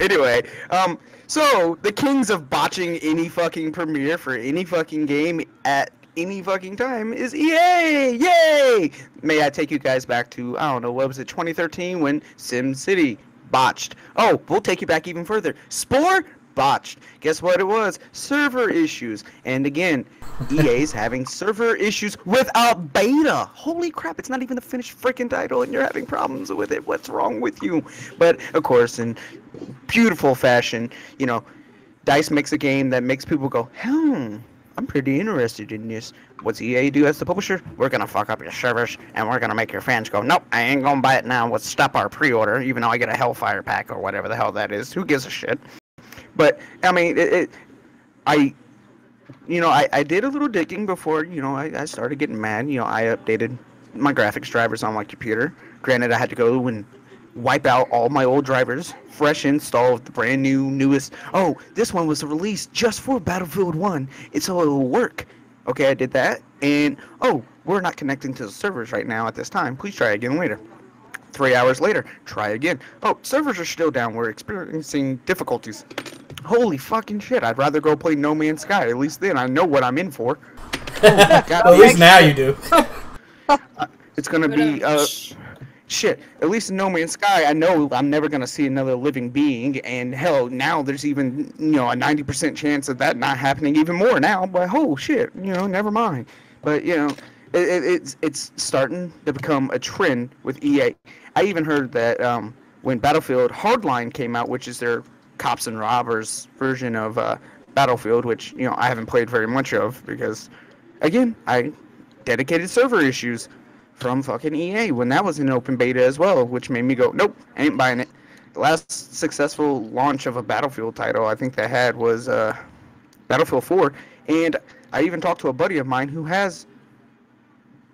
Anyway, so the kings of botching any fucking premiere for any fucking game at any fucking time is EA. Yay! May I take you guys back to, I don't know, what was it, 2013 when SimCity botched. Oh, we'll take you back even further. Spore botched. Guess what it was? Server issues. And again, EA's having server issues with a beta. Holy crap, it's not even a finished freaking title and you're having problems with it. What's wrong with you? But of course, in beautiful fashion, you know, DICE makes a game that makes people go, I'm pretty interested in this. What's EA do as the publisher? We're gonna fuck up your servers, and we're gonna make your fans go, nope, I ain't gonna buy it now. Let's stop our pre-order, even though I get a Hellfire pack or whatever the hell that is. Who gives a shit? But, I mean, I did a little digging before, you know, I started getting mad. You know, I updated my graphics drivers on my computer. Granted, I had to go and wipe out all my old drivers, fresh install of the brand new, newest. Oh, this one was released just for Battlefield 1, so it'll work. Okay, I did that, and oh, we're not connecting to the servers right now at this time. Please try again later. 3 hours later, try again. Oh, servers are still down. We're experiencing difficulties. Holy fucking shit, I'd rather go play No Man's Sky. At least then I know what I'm in for. Oh, well, at least now you do. It's gonna be, shit, at least in No Man's Sky, I know I'm never going to see another living being, and hell, now there's even, you know, a 90% chance of that not happening even more now, but oh shit, you know, never mind. But, you know, it's starting to become a trend with EA. I even heard that when Battlefield Hardline came out, which is their cops and robbers version of Battlefield, which, you know, I haven't played very much of because, again, I dedicated server issues from fucking EA when that was in open beta as well, which made me go, nope, I ain't buying it. The last successful launch of a Battlefield title I think they had was Battlefield 4, and I even talked to a buddy of mine who has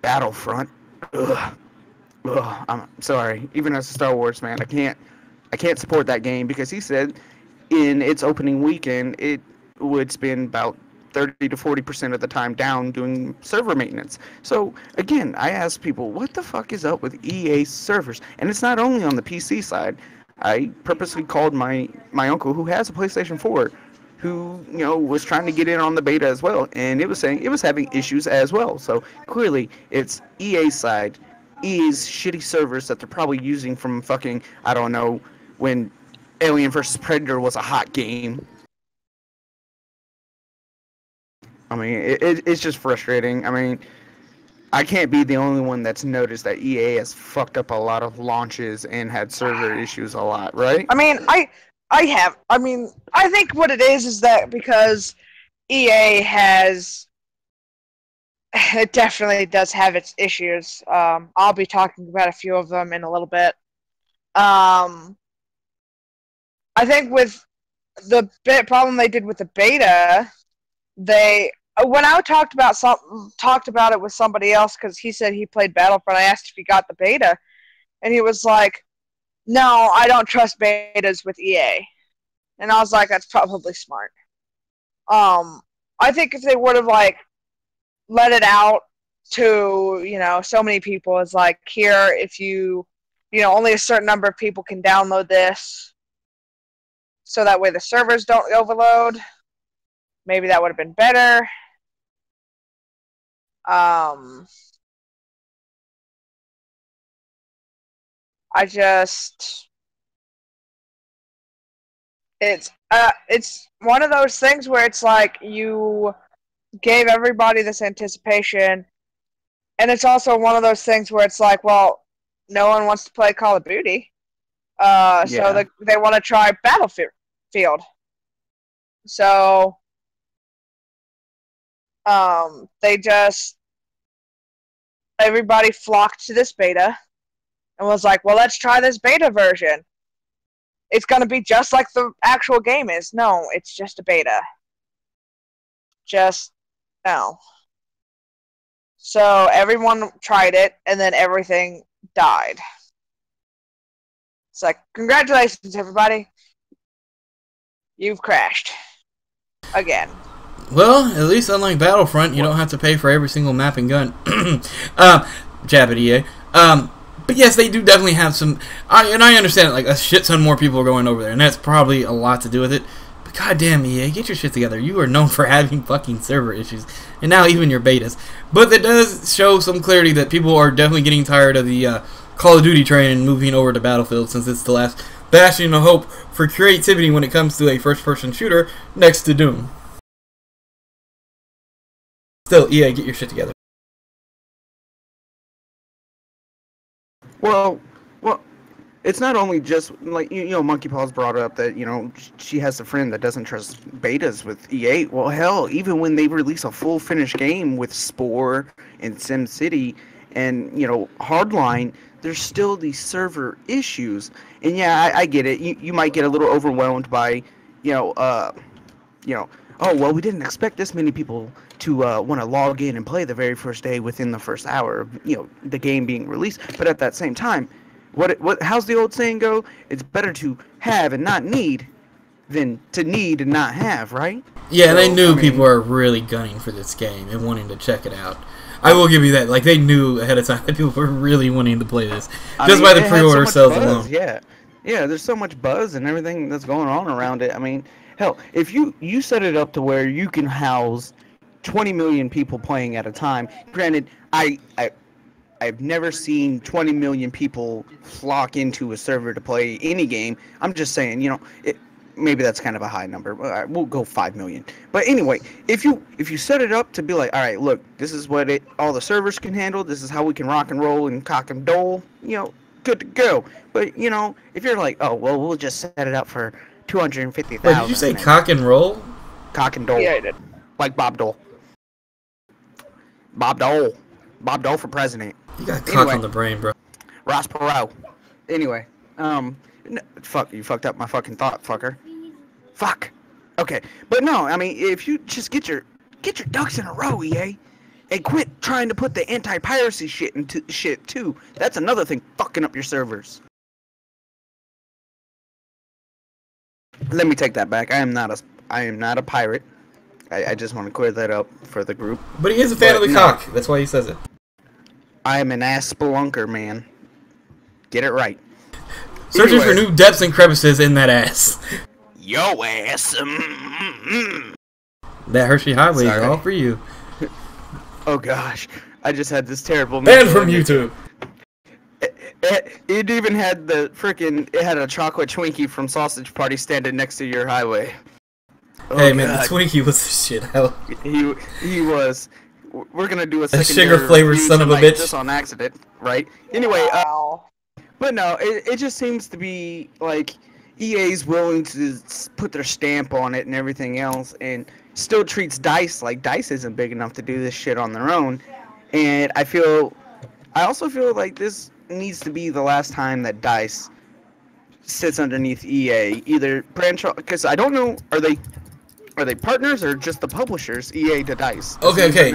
Battlefront. Ugh, I'm sorry, even as a Star Wars fan, I can't support that game because he said in its opening weekend it would spend about 30 to 40% of the time down doing server maintenance. So again, I ask people, what the fuck is up with EA servers? And it's not only on the PC side. I purposely called my uncle who has a PlayStation 4, who, you know, was trying to get in on the beta as well, and it was saying it was having issues as well. So clearly it's EA's side, EA's shitty servers that they're probably using from fucking, I don't know, when Alien vs. Predator was a hot game. I mean, it's just frustrating. I mean, I can't be the only one that's noticed that EA has fucked up a lot of launches and had server issues a lot, right? I mean, I have. I mean, I think what it is that because EA has... It definitely does have its issues. I'll be talking about a few of them in a little bit. I think with the problem they did with the beta, when I talked about it with somebody else, because he said he played Battlefront, I asked if he got the beta, and he was like, no, I don't trust betas with EA. And I was like, that's probably smart. I think if they would have, like, let it out to, you know, so many people, it's like, here, if you know, only a certain number of people can download this, so that way the servers don't overload. Maybe that would have been better. It's one of those things where it's like you gave everybody this anticipation, and it's also one of those things where it's like, well, no one wants to play Call of Duty, so they want to try Battlefield. So everybody flocked to this beta and was like, well, let's try this beta version. It's going to be just like the actual game is. No, it's just a beta. Just, no. So everyone tried it, and then everything died. It's like, congratulations, everybody. You've crashed. Again. Well, at least unlike Battlefront, you don't have to pay for every single map and gun. Jab at EA. But yes, they do definitely have some... and I understand, like, a shit ton more people are going over there, and that's probably a lot to do with it. But goddamn, EA, get your shit together. You are known for having fucking server issues. And now even your betas. But that does show some clarity that people are definitely getting tired of the Call of Duty train and moving over to Battlefield, since it's the last bastion of hope for creativity when it comes to a first-person shooter next to Doom. Still, EA, get your shit together. Well, it's not only just, like, you know, Monkey Paws brought up that, you know, she has a friend that doesn't trust betas with EA. Well, hell, even when they release a full finished game with Spore and SimCity and, you know, Hardline, there's still these server issues. And yeah, I get it. You might get a little overwhelmed by, oh, well, we didn't expect this many people to want to log in and play the very first day within the first hour of, you know, the game being released. But at that same time, how's the old saying go? It's better to have and not need than to need and not have, right? Yeah, so, they knew people are really gunning for this game and wanting to check it out. I will give you that. Like, they knew ahead of time that people were really wanting to play this. Just by the pre-order sales alone. Yeah, there's so much buzz and everything that's going on around it. I mean, hell, if you set it up to where you can house 20 million people playing at a time, granted, I've never seen 20 million people flock into a server to play any game. I'm just saying, you know, maybe that's kind of a high number. We'll go 5 million. But anyway, if you set it up to be like, all right, look, this is what all the servers can handle. This is how we can rock and roll and cock and dole. You know, good to go. But you know, if you're like, oh well, we'll just set it up for 250,000. Wait, did you say cock and roll? Cock and dole. Yeah, I did. Like Bob Dole. Bob Dole. Bob Dole for president. You got cock on the brain, bro. Ross Perot. Anyway, fuck, you fucked up my fucking thought, fucker. Fuck. Okay, but no, I mean, if you just get your ducks in a row, EA, and quit trying to put the anti-piracy shit into shit too. That's another thing fucking up your servers. Let me take that back. I am not a pirate. I just want to clear that up for the group. But he is a fan of the cock. That's why he says it. I am an ass spelunker, man. Get it right. Searching for new depths and crevices in that ass. Yo ass. That Hershey Highway is all for you. Oh gosh, I just had this terrible. Banned from YouTube. It even had it had a chocolate Twinkie from Sausage Party standing next to your highway. Hey man, the Twinkie was the shit. He was. We're gonna do a sugar flavored son of a bitch. Just on accident, right? Anyway, but no, it just seems to be like EA's willing to put their stamp on it and everything else, and still treats DICE like DICE isn't big enough to do this shit on their own. And I also feel like this needs to be the last time that DICE sits underneath EA. Either branch off, because I don't know, are they partners or just the publishers, EA to DICE? Okay.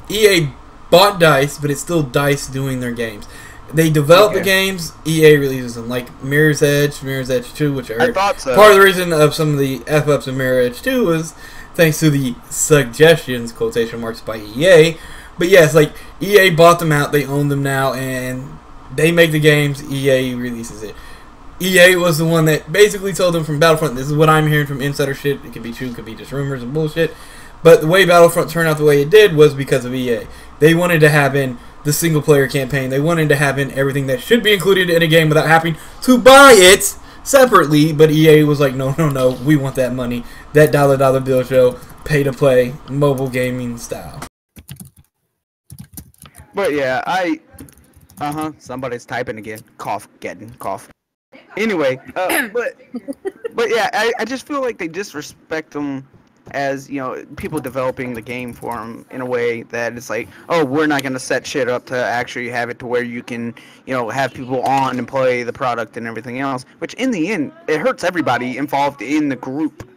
EA bought DICE, but it's still DICE doing their games. They develop the games, EA releases them, like Mirror's Edge 2, which I thought so. Part of the reason of some of the F-ups in Mirror's Edge 2 was thanks to the suggestions, quotation marks, by EA. But yes, like, EA bought them out, they own them now, and they make the games, EA releases it. EA was the one that basically told them from Battlefront, this is what I'm hearing from insider shit, it could be true, it could be just rumors and bullshit, but the way Battlefront turned out the way it did was because of EA. They wanted to have in the single-player campaign, they wanted to have in everything that should be included in a game without having to buy it separately, but EA was like, no, we want that money, that dollar bill show, pay-to-play, mobile gaming style. But yeah, somebody's typing again. Cough. Anyway, but yeah, I just feel like they disrespect them as, you know, people developing the game for them in a way that it's like, oh, we're not going to set shit up to actually have it to where you can, you know, have people on and play the product and everything else, which in the end, it hurts everybody involved in the group.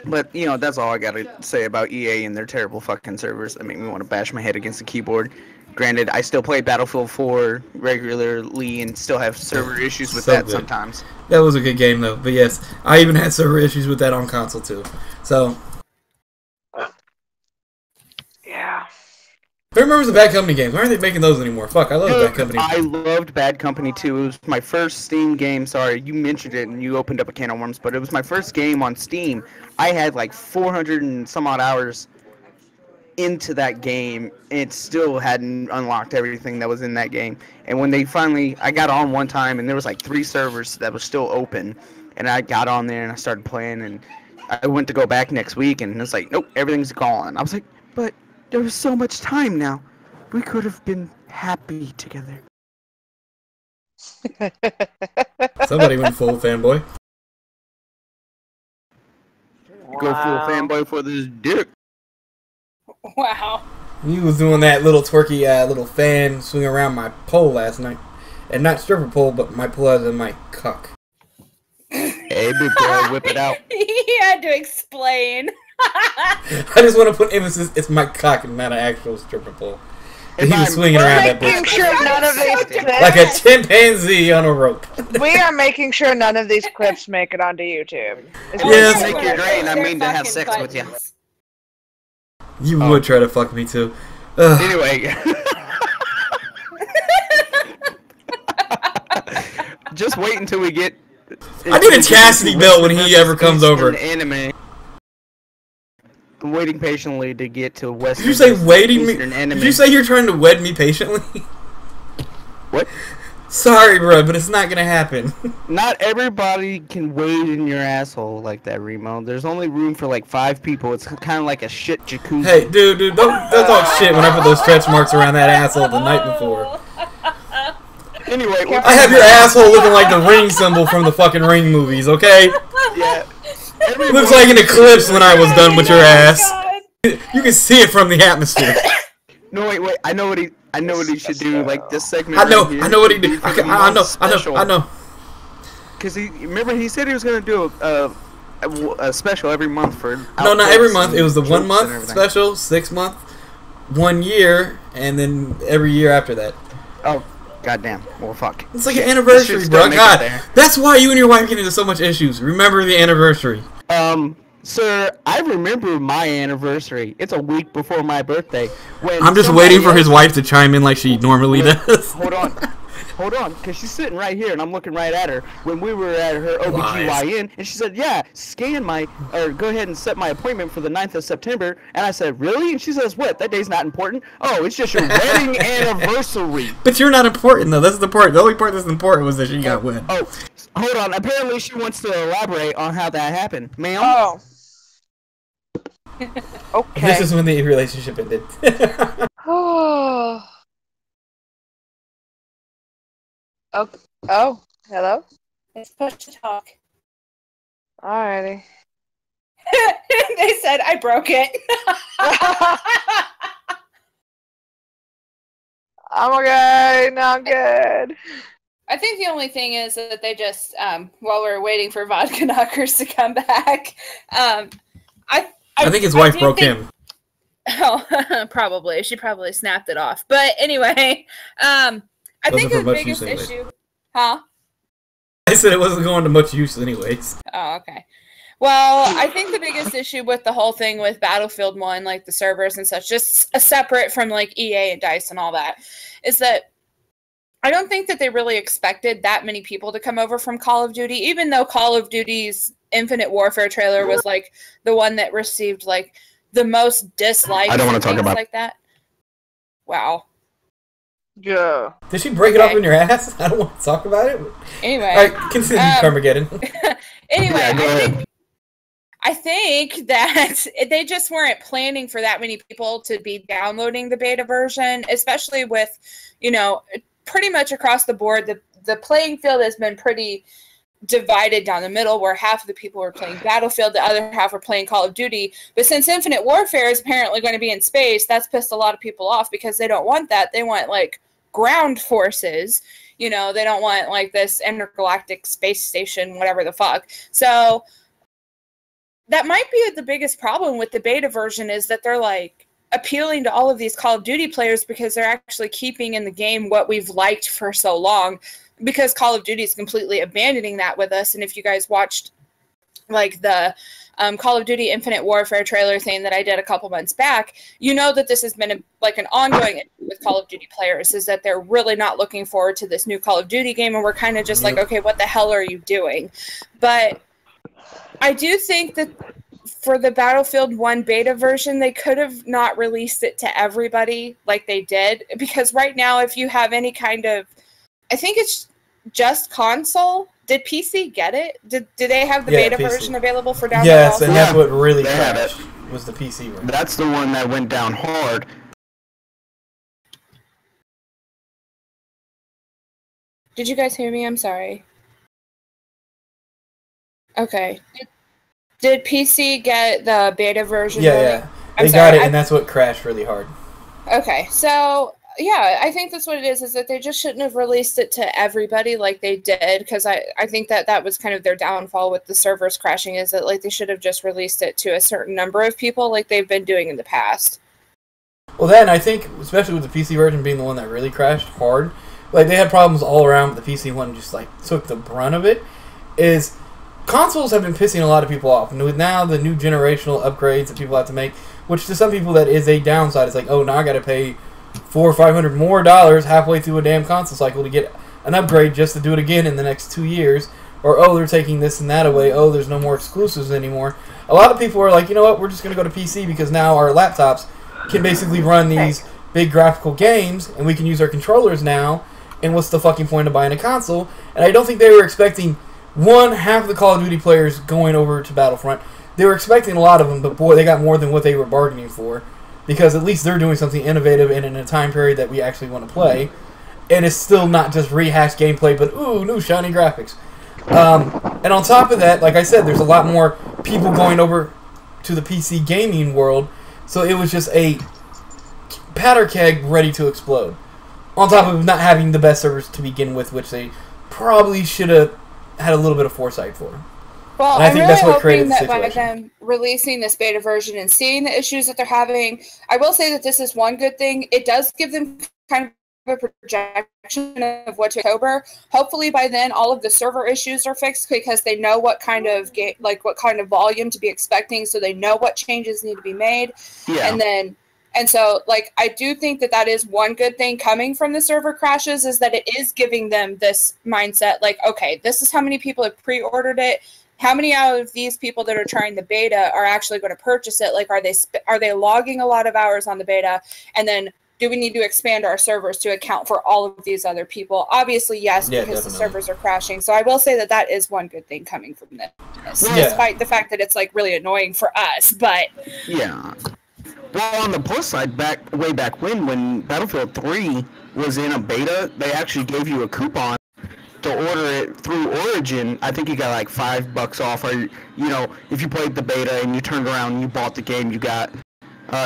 But, you know, that's all I gotta say about EA and their terrible fucking servers that make me want to bash my head against the keyboard. Granted, I still play Battlefield 4 regularly and still have server issues with that sometimes. That was a good game, though. But yes, I even had server issues with that on console, too. So. Yeah. Who remembers the Bad Company games? Why aren't they making those anymore? Fuck, I love Bad Company. I loved Bad Company 2. It was my first Steam game. Sorry, you mentioned it and you opened up a can of worms, but it was my first game on Steam. I had like 400 and some odd hours into that game. It still hadn't unlocked everything that was in that game. And when they finally, I got on one time and there was like 3 servers that were still open. And I got on there and I started playing and I went to go back next week and it's like, nope, everything's gone. I was like, but there was so much time now. We could have been happy together. Somebody went full fanboy. Wow. Go full fanboy for this dick. Wow. He was doing that little twerky little fan swing around my pole last night. And not stripper pole, but my pole as in my cock. Hey, big boy, whip it out. He had to explain. I just want to put emphasis, it's my cock and not an actual stripper pole. He was swinging around that bitch. Sure none of these clips, like a chimpanzee on a rope. We are making sure none of these clips make it onto YouTube. Yes. Make your drain, I mean to have sex with you. You would try to fuck me too. Anyway. Just wait until we get... I need a chastity belt when he ever comes over. Anime. I'm waiting patiently to get to Western. Did you say waiting me? Anime. Did you say you're trying to wed me patiently? What? Sorry, bro, but it's not gonna happen. Not everybody can wade in your asshole like that, Remo. There's only room for like 5 people. It's kind of like a shit jacuzzi. Hey, dude, don't talk shit when I put those stretch marks around that asshole the night before. Anyway, I have your asshole looking like the ring symbol from the fucking Ring movies, okay? Yeah. Looks like an eclipse when I was done with your ass. You can see it from the atmosphere. No, wait. I know what he should do. Like this segment. I know what he did. did. I know. Because remember he said he was gonna do a special every month for. No, not every month. It was the 1 month special, 6 month, 1 year, and then every year after that. Oh. Goddamn. Well, fuck. It's like an anniversary, bro. God, that's why you and your wife get into so much issues. Remember the anniversary. Sir, I remember my anniversary. It's a week before my birthday. I'm just waiting for his wife to chime in like she normally does. Hold on, because she's sitting right here, and I'm looking right at her. When we were at her OBGYN, and she said, yeah, go ahead and set my appointment for the 9th of September. And I said, really? And she says, what? That day's not important? Oh, it's just your wedding anniversary. But you're not important, though. That's the part. The only part that's important was that she got wed. Oh, hold on. Apparently, she wants to elaborate on how that happened. Ma'am? Oh. Okay. This is when the relationship ended. Oh. Oh, hello? It's push to talk. Alrighty. They said I broke it. I'm okay. No, I'm good. I think the only thing is that they just, while we're waiting for Vodka Knockers to come back, I think his wife broke him. Oh, probably. She probably snapped it off. But anyway, I think the biggest issue... Huh? I said it wasn't going to much use anyways. Oh, okay. Well, I think the biggest issue with the whole thing with Battlefield 1, like the servers and such, just separate from like EA and DICE and all that, is that I don't think that they really expected that many people to come over from Call of Duty, even though Call of Duty's Infinite Warfare trailer was like the one that received like the most dislikes. I don't want to talk about like that. Wow. Yeah. Did she break it up in your ass? I don't want to talk about it. Anyway. All right, continue, Carmageddon. Anyway, yeah, I think that they just weren't planning for that many people to be downloading the beta version, especially with, pretty much across the board, the playing field has been pretty divided down the middle, where half of the people were playing Battlefield, the other half were playing Call of Duty. But since Infinite Warfare is apparently going to be in space, that's pissed a lot of people off because they don't want that. They want like ground forces. They don't want like this intergalactic space station, whatever the fuck. So that might be the biggest problem with the beta version, is that they're like appealing to all of these Call of Duty players because they're actually keeping in the game what we've liked for so long. Because Call of Duty is completely abandoning that with us. And if you guys watched like the Call of Duty Infinite Warfare trailer thing that I did a couple months back, you know that this has been an ongoing issue with Call of Duty players, is that they're really not looking forward to this new Call of Duty game, and we're kind of just like, okay, what the hell are you doing? But I do think that for the Battlefield 1 beta version, they could have not released it to everybody like they did, because right now, if you have any kind of, I think it's just console. Did PC get it? Did they have the beta PC version available for download? Yes, and that's what really crashed, was the PC version. That's the one that went down hard. Did you guys hear me? I'm sorry. Okay. Did PC get the beta version? Yeah. They got it, and that's what crashed really hard. Okay, so yeah, I think that's what it is that they just shouldn't have released it to everybody like they did, because I think that was kind of their downfall with the servers crashing, is that like they should have just released it to a certain number of people like they've been doing in the past. Well, then I think, especially with the PC version being the one that really crashed hard, like they had problems all around, but the PC one just like took the brunt of it, is consoles have been pissing a lot of people off. And with now the new generational upgrades that people have to make, which to some people that is a downside, it's like, oh, now I got to pay $400 or $500 more halfway through a damn console cycle to get an upgrade just to do it again in the next 2 years. Or, oh, they're taking this and that away. Oh, there's no more exclusives anymore. A lot of people are like, you know what, we're just going to go to PC because now our laptops can basically run these big graphical games, and we can use our controllers now, and what's the fucking point of buying a console? And I don't think they were expecting half of the Call of Duty players going over to Battlefront. They were expecting a lot of them, but boy, they got more than what they were bargaining for. Because at least they're doing something innovative and in a time period that we actually want to play. And it's still not just rehashed gameplay, but ooh, new shiny graphics. And on top of that, like I said, there's a lot more people going over to the PC gaming world. So it was just a powder keg ready to explode. On top of not having the best servers to begin with, which they probably should have had a little bit of foresight for. Well, I'm really hoping that by them releasing this beta version and seeing the issues that they're having, I will say that this is one good thing. It does give them kind of a projection of what to October. Hopefully by then all of the server issues are fixed, because they know what kind of what kind of volume to be expecting, so they know what changes need to be made. Yeah. And so, like, I do think that is one good thing coming from the server crashes, is that it is giving them this mindset, like, okay, this is how many people have pre-ordered it. How many out of these people that are trying the beta are actually going to purchase it? Like, are they logging a lot of hours on the beta? And then, do we need to expand our servers to account for all of these other people? Obviously, yes, because definitely. The servers are crashing. So I will say that is one good thing coming from this, despite the fact that it's like really annoying for us. But yeah. Well, on the plus side, way back when Battlefield 3 was in a beta, they actually gave you a coupon to order it through Origin. I think you got like $5 off, or if you played the beta and you turned around and you bought the game, you got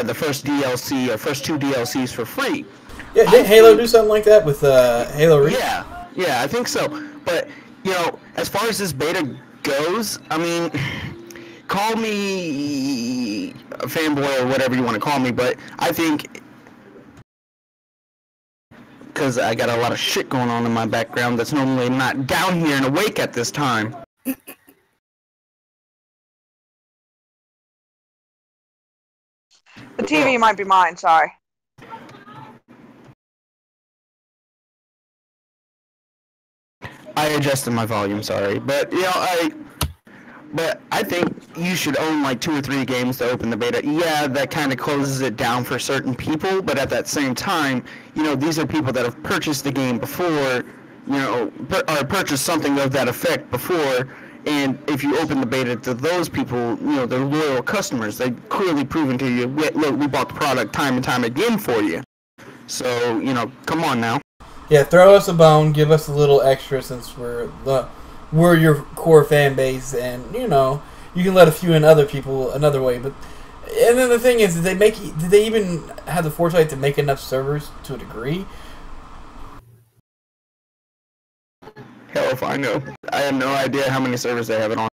the first DLC or first 2 DLCs for free. Yeah, didn't Halo do something like that with Halo Reach? Yeah, I think so. But as far as this beta goes, I mean, call me a fanboy or whatever you want to call me, but I think, because I got a lot of shit going on in my background that's normally not down here and awake at this time. The TV might be mine, sorry. I adjusted my volume, sorry. But, I think you should own like 2 or 3 games to open the beta. Yeah, that kind of closes it down for certain people, but at that same time, these are people that have purchased the game before, or purchased something of that effect before, and if you open the beta to those people, they're loyal customers. They've clearly proven to you, look, we bought the product time and time again for you. So, come on now. Yeah, throw us a bone, give us a little extra since we're your core fan base, and you can let a few in other people another way. But and then the thing is, did they even have the foresight to make enough servers to a degree? Hell if I know. I have no idea how many servers they have it on.